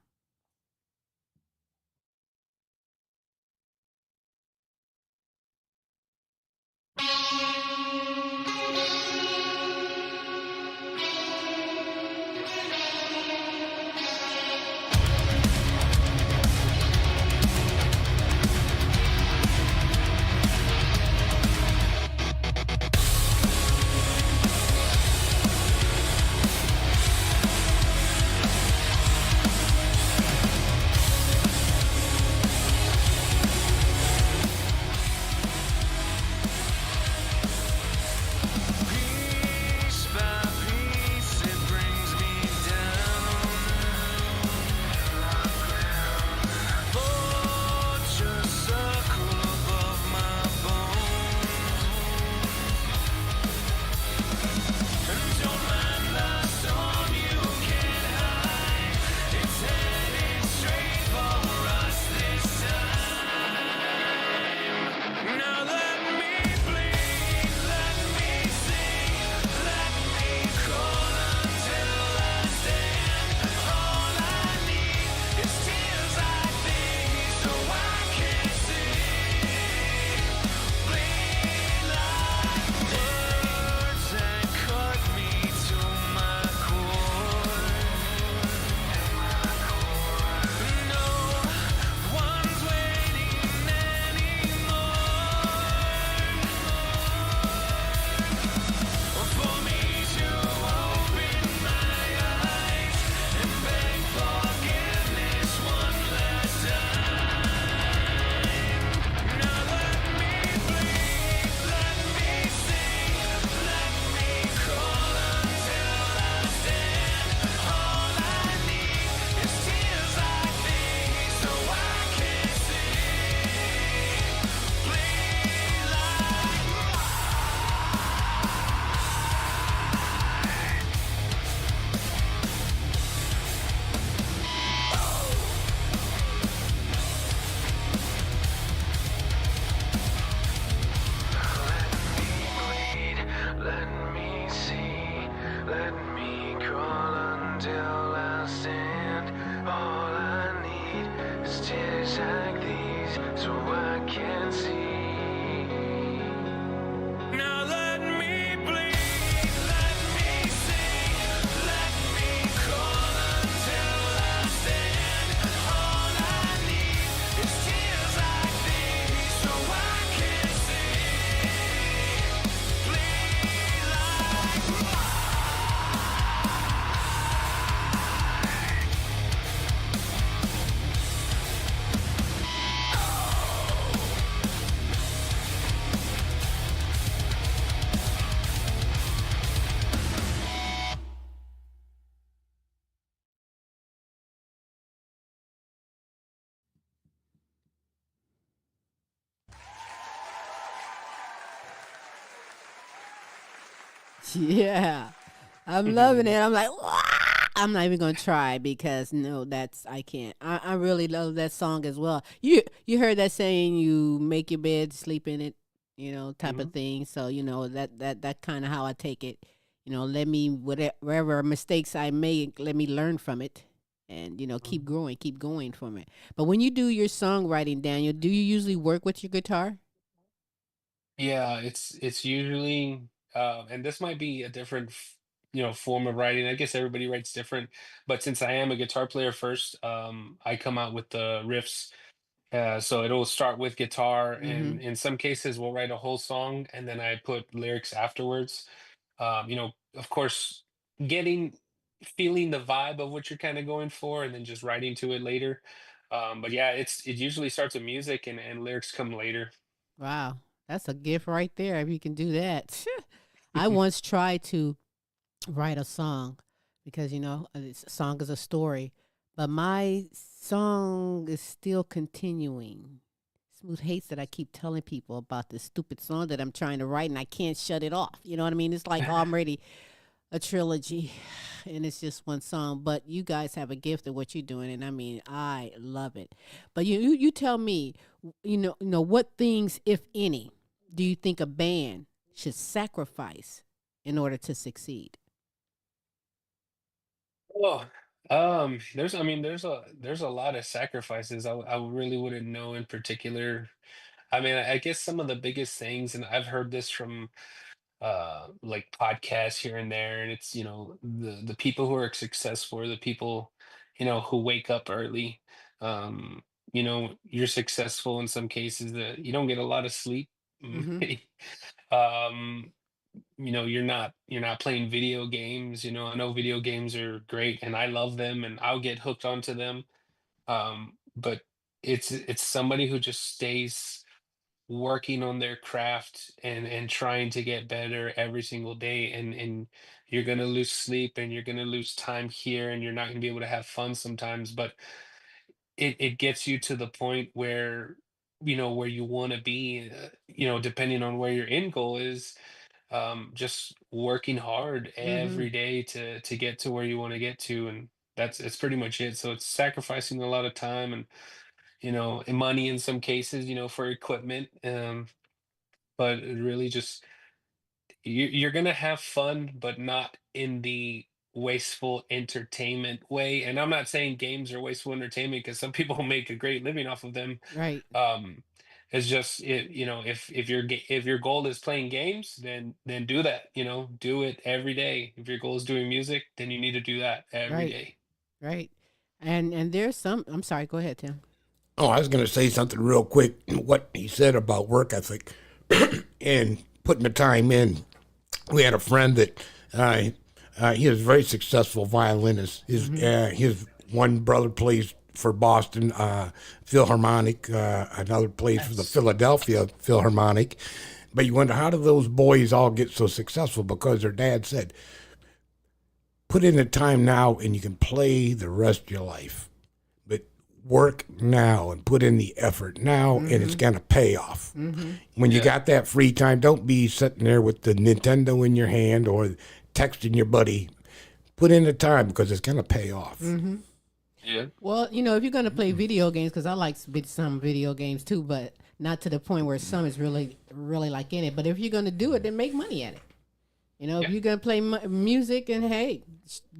Yeah. I'm loving it. I'm like, "Wah!" I'm not even gonna try because no, that's I can't. I really love that song as well. You heard that saying, you make your bed, sleep in it, type Hmm. of thing. So that kind of how I take it. Let me whatever mistakes I make, let me learn from it, and keep growing, keep going from it. But when you do your songwriting, Daniel, do you usually work with your guitar? Yeah, it's usually, and this might be a different, form of writing. I guess everybody writes different, but since I am a guitar player first, I come out with the riffs. So it'll start with guitar, Mm-hmm. and in some cases, we'll write a whole song, and then I put lyrics afterwards. Of course, getting feeling the vibe of what you're kind of going for, and then just writing to it later. But yeah, it usually starts with music, and lyrics come later. Wow, that's a gift right there if you can do that. I once tried to write a song because a song is a story, but my song is still continuing. Smooth hates that I keep telling people about this stupid song that I'm trying to write and I can't shut it off. You know what I mean? It's like already a trilogy and it's just one song, but you guys have a gift of what you're doing, and I mean I love it. But you tell me, what things, if any, do you think a band should sacrifice in order to succeed? Oh, I mean, there's a lot of sacrifices. I really wouldn't know in particular. I mean, I guess some of the biggest things, and I've heard this from like podcasts here and there, and it's the people who are successful are the people who wake up early. Um, you're successful in some cases that you don't get a lot of sleep. Mm-hmm. um you're not playing video games. I know video games are great and I love them and I'll get hooked onto them. But it's somebody who just stays working on their craft and trying to get better every single day, and you're going to lose sleep and you're going to lose time here and you're not going to be able to have fun sometimes, but it gets you to the point where where you want to be, depending on where your end goal is. Just working hard Mm-hmm. every day to get to where you want to get to, and it's pretty much it. So it's sacrificing a lot of time and and money in some cases, for equipment. But it really just you're gonna have fun, but not in the wasteful entertainment way. And I'm not saying games are wasteful entertainment because some people make a great living off of them. Right. um it's just if your goal is playing games, then do that. Do it every day. If your goal is doing music, then you need to do that every Right. day. Right. And there's some. I'm sorry. Go ahead, Tim. Oh, I was going to say something real quick. What he said about work ethic and putting the time in. We had a friend that he was a very successful violinist. Mm-hmm. His one brother plays for Boston Philharmonic, another plays for the Yes. Philadelphia Philharmonic. But you wonder, how do those boys all get so successful? Because their dad said, put in the time now and you can play the rest of your life. But work now and put in the effort now and it's Mm-hmm. going to pay off. Mm-hmm. When you Yeah. got that free time, don't be sitting there with the Nintendo in your hand or texting your buddy. Put in the time because it's going to pay off. Mm-hmm. Yeah. Well, if you're gonna play video games, because I like some video games too, but not to the point where some is really, really like in it. But if you're gonna do it, then make money at it. If Yeah. you're gonna play music, and hey,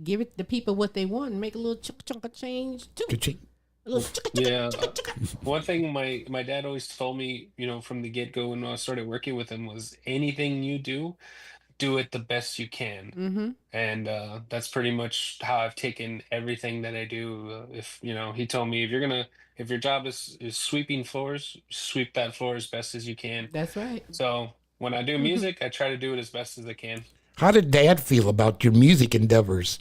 give it the people what they want, and make a little chunk of change too. Ka-ching. A little chugga, chugga, Yeah. chugga, chugga. One thing my dad always told me, from the get-go when I started working with him, was anything you do it the best you can. Mm-hmm. And that's pretty much how I've taken everything that I do. If he told me, if your job is sweeping floors, sweep that floor as best as you can. That's right. So when I do music, I try to do it as best as I can. How did Dad feel about your music endeavors?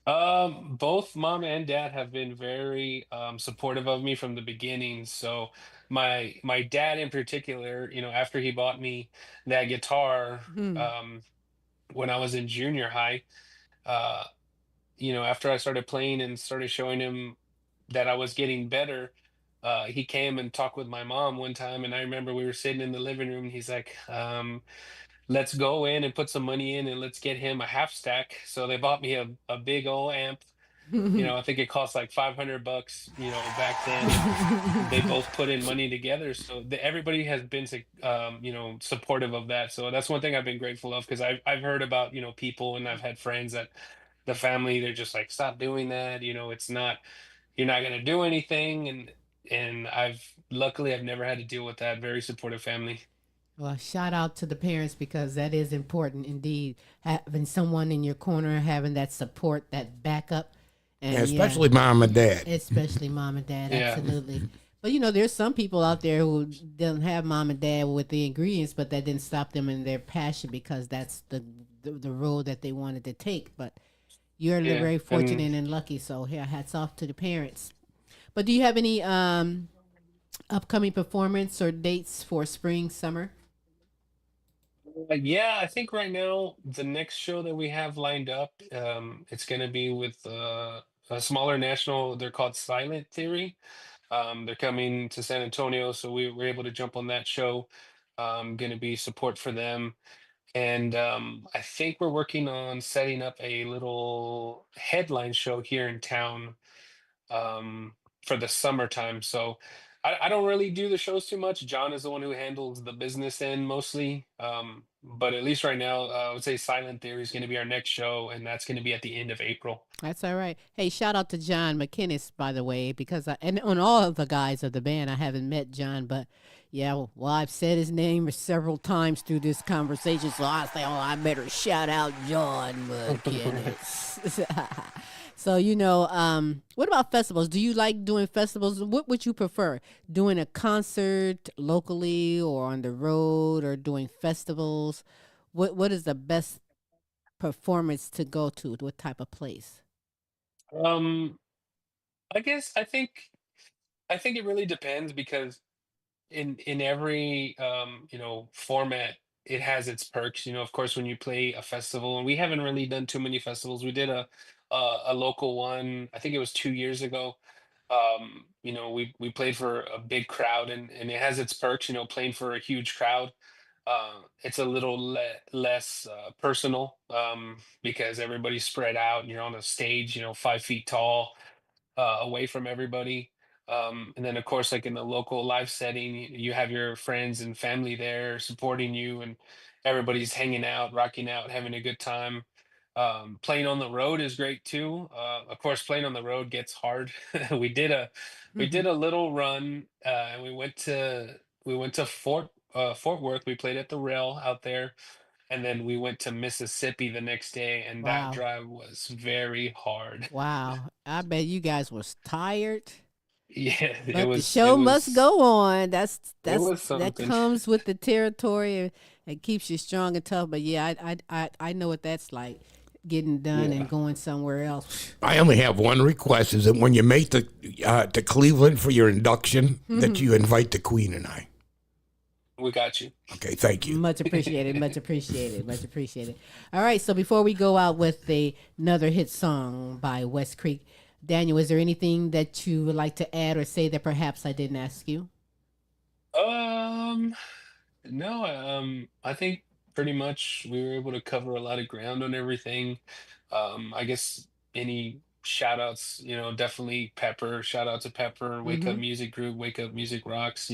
Both mom and dad have been very supportive of me from the beginning. So my dad in particular, after he bought me that guitar, Hmm. when I was in junior high, uh, after I started playing and started showing him that I was getting better, he came and talked with my mom one time, and I remember we were sitting in the living room, and he's like, let's go in and put some money in and let's get him a half stack. So they bought me a big old amp. I think it cost like $500, back then, and they both put in money together. So everybody has been, supportive of that. So that's one thing I've been grateful of, because I've heard about, people, and I've had friends that the family, they're just like, stop doing that. It's not, you're not going to do anything. And luckily, I've never had to deal with that. Very supportive family. Well, shout out to the parents because that is important indeed. Having someone in your corner, having that support, that backup, and especially mom and dad. especially mom and dad, Yeah. absolutely. But there's some people out there who don't have mom and dad with the ingredients, but that didn't stop them in their passion because that's the road that they wanted to take. But you're Yeah. very And fortunate and lucky. So yeah, hats off to the parents. But do you have any upcoming performance or dates for spring, summer? yeah, I think right now the next show that we have lined up, it's going to be with a smaller national. They're called Silent Theory. They're coming to San Antonio, so we were able to jump on that show. Going to be support for them, and I think we're working on setting up a little headline show here in town, um, for the summertime. So I don't really do the shows too much. John is the one who handles the business end mostly. But at least right now, I would say Silent Theory is going to be our next show, and that's going to be at the end of April. That's all right. Hey, shout out to John McKinnis, by the way, because and on all of the guys of the band, I haven't met John, but yeah, well, I've said his name several times through this conversation, so I say, oh, I better shout out John McKinnis. So, what about festivals? Do you like doing festivals? What would you prefer? Doing a concert locally or on the road or doing festivals? What is the best performance to go to? What type of place? Um, I guess I think it really depends, because in every format, it has its perks. Of course, when you play a festival, and we haven't really done too many festivals. We did a local one, I think it was 2 years ago. We played for a big crowd, and it has its perks. Playing for a huge crowd, it's a little less personal, because everybody's spread out and you're on a stage, 5 feet tall, away from everybody. And then, of course, like in the local live setting, you have your friends and family there supporting you, and everybody's hanging out, rocking out, having a good time. Playing on the road is great too. Of course, playing on the road gets hard. we did a we did a little run, and we went to Fort Worth. We played at the Rail out there, and then we went to Mississippi the next day, and that Wow. drive was very hard. Wow. I bet you guys was tired. Yeah, it But the was it show must was go on. it was That something. comes with the territory and keeps you strong and tough. But yeah, I know what that's like, getting done and Yeah. going somewhere else. I only have one request: is that when you make the to Cleveland for your induction, that you invite the Queen and I. We got you. Okay, thank you. Much appreciated. Much appreciated. Much appreciated. All right. So before we go out with another hit song by West Creek, Daniel, is there anything that you would like to add or say that perhaps I didn't ask you? Um, no, I think pretty much we were able to cover a lot of ground on everything. I guess any shout outs, definitely Pepper. Shout out to Pepper, Wake Up Mm-hmm. Music Group, Wake Up Music Rocks.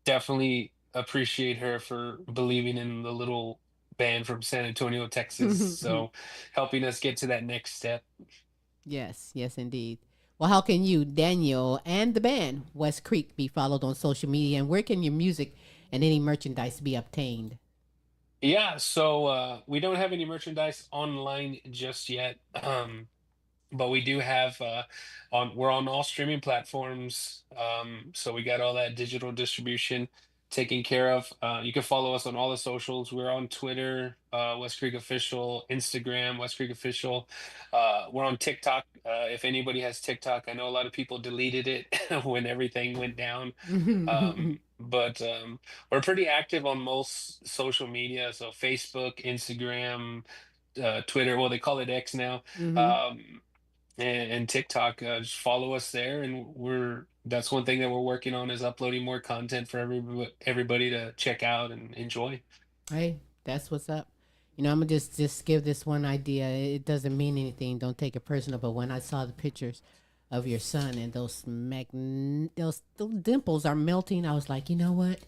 Definitely appreciate her for believing in the little band from San Antonio, Texas. So helping us get to that next step. Yes, yes, indeed. Well, how can you, Daniel, and the band West Creek be followed on social media, and where can your music and any merchandise be obtained? Yeah, so we don't have any merchandise online just yet. But we do have we're on all streaming platforms. So we got all that digital distribution taken care of. You can follow us on all the socials. We're on Twitter, West Creek Official, Instagram, West Creek Official. We're on TikTok. If anybody has TikTok, I know a lot of people deleted it when everything went down. But we're pretty active on most social media. So Facebook, Instagram, Twitter. Well, they call it X now. Mm-hmm. And TikTok. Just follow us there, and that's one thing that we're working on, is uploading more content for everybody to check out and enjoy. Hey, that's what's up. I'm gonna just give this one idea. It doesn't mean anything. Don't take it personal. But when I saw the pictures of your son and those dimples are melting, I was like, you know what?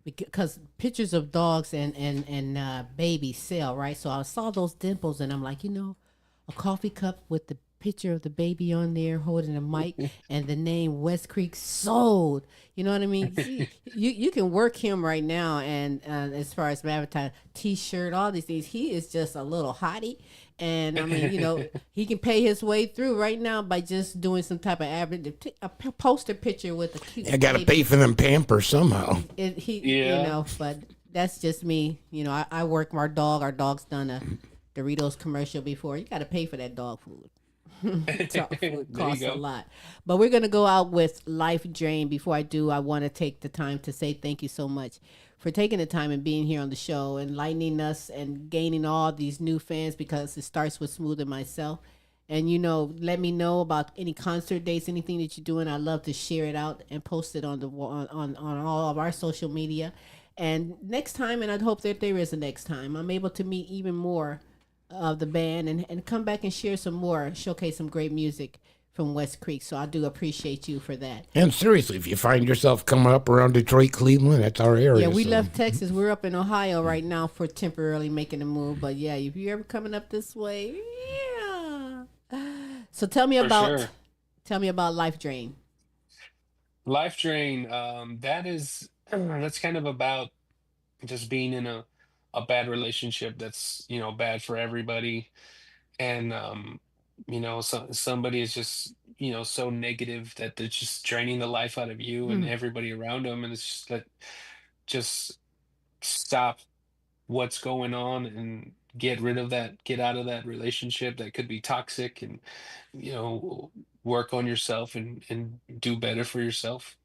Because pictures of dogs and babies sell, right? So I saw those dimples, and I'm like, a coffee cup with the picture of the baby on there holding a mic and the name West Creek sold. You know what I mean? See, you can work him right now, and as far as advertising, T-shirt, all these things, he is just a little hottie. And I mean, he can pay his way through right now by just doing some type of poster picture with a cute. I got to pay for them Pampers somehow. But that's just me. I work our dog. Our dog's done a Doritos commercial before. You got to pay for that dog food. Dog food costs a lot. But we're going to go out with Life Drain. Before I do, I want to take the time to say thank you so much for taking the time and being here on the show, enlightening us and gaining all these new fans, because it starts with Smooth and myself. And, let me know about any concert dates, anything that you're doing. I love to share it out and post it on all of our social media. And next time, and I hope that there is a next time, I'm able to meet even more of the band and come back and share some more, showcase some great music from West Creek. So I do appreciate you for that. And seriously, if you find yourself coming up around Detroit, Cleveland, that's our area. Yeah, we left Texas. We're up in Ohio right now for temporarily making a move. But yeah, if you're ever coming up this way, yeah. So tell me about Life Drain. Life Drain, that's kind of about just being in a bad relationship that's, bad for everybody. And somebody is just, so negative that they're just draining the life out of you and everybody around them, and it's just like, just stop what's going on and get rid of that, get out of that relationship that could be toxic, and you know work on yourself and do better for yourself.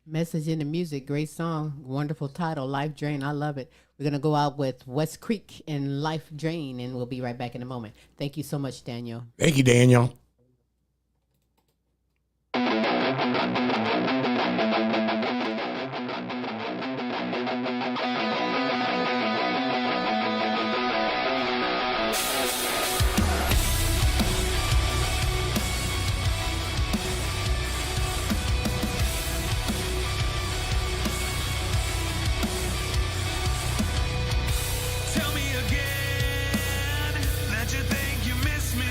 Message in the music, great song, wonderful title, Life Drain. I love it. We're gonna go out with West Creek and Life Drain, and we'll be right back in a moment. Thank you so much, Daniel. Thank you, Daniel. Tell me again that you think you miss me.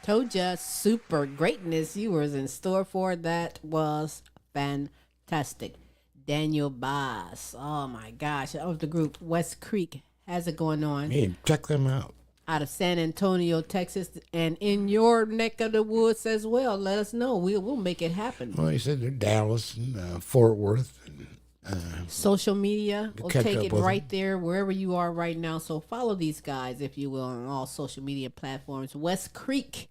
Told ya, super greatness you was in store for. That was fantastic. Daniel Bas. Oh my gosh. Of the group Westcreek has it going on Man, check them out. out of San Antonio, Texas, and in your neck of the woods as well. Let us know. We'll make it happen. Well, he said they're Dallas and Fort Worth. And, Social media will catch take up it with right there wherever you are right now. So follow these guys, if you will, on all social media platforms. West Creek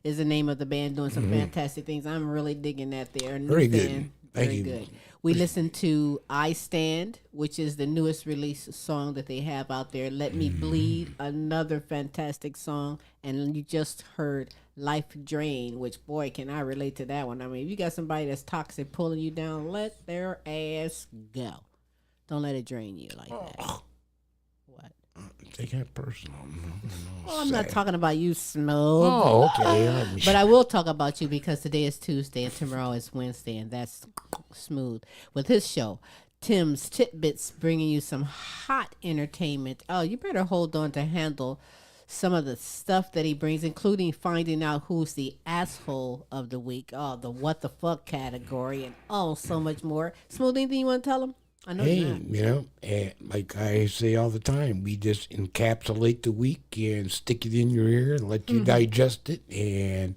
is the name of the band, doing some fantastic things. I'm really digging that there. New Very good. band, Thank very you. good. We listened to I Stand, which is the newest release song that they have out there. Let Me Bleed, another fantastic song. And you just heard Life Drain, which, boy, can I relate to that one. I mean, if you got somebody that's toxic pulling you down, let their ass go. Don't let it drain you like that. What? Take that personal. Well, I'm not talking about you, Smooth. Oh, okay. But I will talk about you because today is Tuesday and tomorrow is Wednesday, and that's Smooth with his show. Tim's Tidbits, bringing you some hot entertainment. Oh, you better hold on to handle some of the stuff that he brings, including finding out who's the asshole of the week. Oh, the what the fuck category, and oh, so much more. Smooth, anything you want to tell him? I know you're not. Like I say all the time, we just encapsulate the week and stick it in your ear and let you digest it. And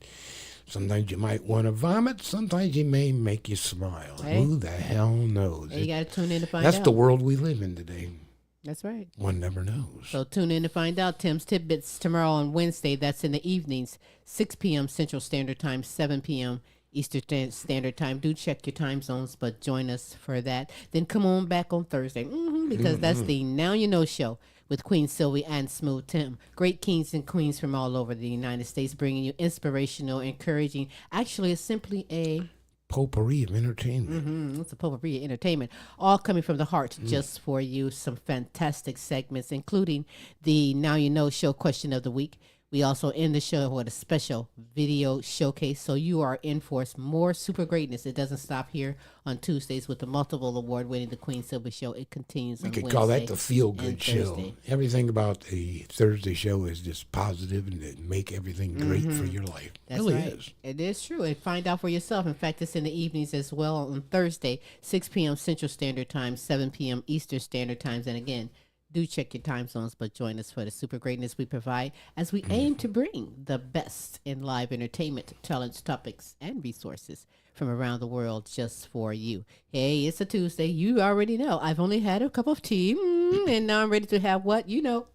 sometimes you might want to vomit. Sometimes it may make you smile. Hey. Who the hell knows? Hey, you got to tune in to find That's out. the world we live in today. That's right. One never knows. So tune in to find out. Tim's Tidbits tomorrow on Wednesday. That's in the evenings, 6 p.m. Central Standard Time, 7 p.m. Eastern Standard Time. Do check your time zones, but join us for that. Then come on back on Thursday, because that's the Now You Know show with Queen Silvy and Smooth Tim. Great kings and queens from all over the United States, bringing you inspirational, encouraging. Actually, it's simply a Potpourri of entertainment. it's a potpourri of entertainment, all coming from the heart, just for you. Some fantastic segments, including the Now You Know show question of the week. We also end the show with a special video showcase, so you are in for more super greatness. It doesn't stop here on Tuesdays with the multiple award-winning The Queen Silver Show. It continues We on could call that Wednesday the feel-good and show. Thursday. Everything about the Thursday show is just positive and it make everything great for your life. That's really right. is. It is true. And find out for yourself. In fact, it's in the evenings as well on Thursday, 6 p.m. Central Standard Time, 7 p.m. Eastern Standard Times. And again, do check your time zones, but join us for the super greatness we provide as we aim to bring the best in live entertainment, talents, topics, and resources from around the world just for you. Hey, it's a Tuesday. You already know. I've only had a cup of tea, and now I'm ready to have what? You know,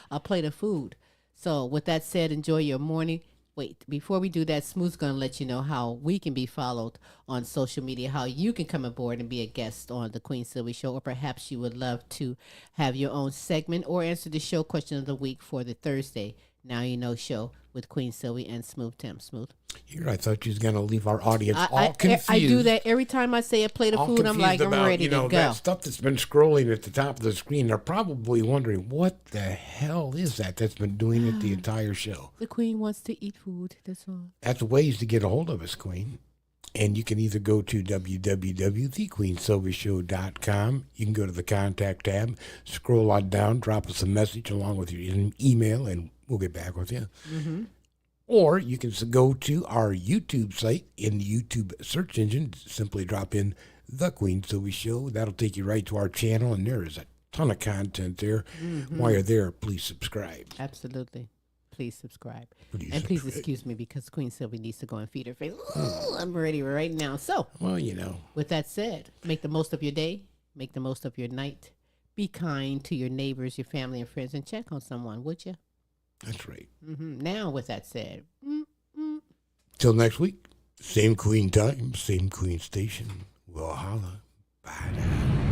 a plate of food. So with that said, enjoy your morning. Wait, before we do that, Smooth's going to let you know how we can be followed on social media, how you can come aboard and be a guest on the Queen Silvy Show, or perhaps you would love to have your own segment or answer the show question of the week for the Thursday Now You Know show with Queen Silvy and Smooth Tim. Smooth. Here, I thought you was going to leave our audience all confused. I do that every time I say a plate of all food. I'm like, confused I'm about, ready to go. that stuff that's been scrolling at the top of the screen. They're probably wondering, what the hell is that's been doing it the entire show? The Queen wants to eat food. That's all. That's ways to get a hold of us, Queen. And you can either go to www.thequeensilvyshow.com. You can go to the contact tab, scroll on down, drop us a message along with your email, and we'll get back with you. Or you can go to our YouTube site. In the YouTube search engine, simply drop in The Queen Silvy Show. That'll take you right to our channel, and there is a ton of content there. While you're there, please subscribe. Absolutely. Please subscribe. Please excuse me because Queen Silvy needs to go and feed her face. Ooh, I'm ready right now. So, Well, you know. with that said, make the most of your day. Make the most of your night. Be kind to your neighbors, your family, and friends, and check on someone, would you? That's right. Now, with that said, Till next week, same Queen time, same Queen station. We'll holla. Bye now.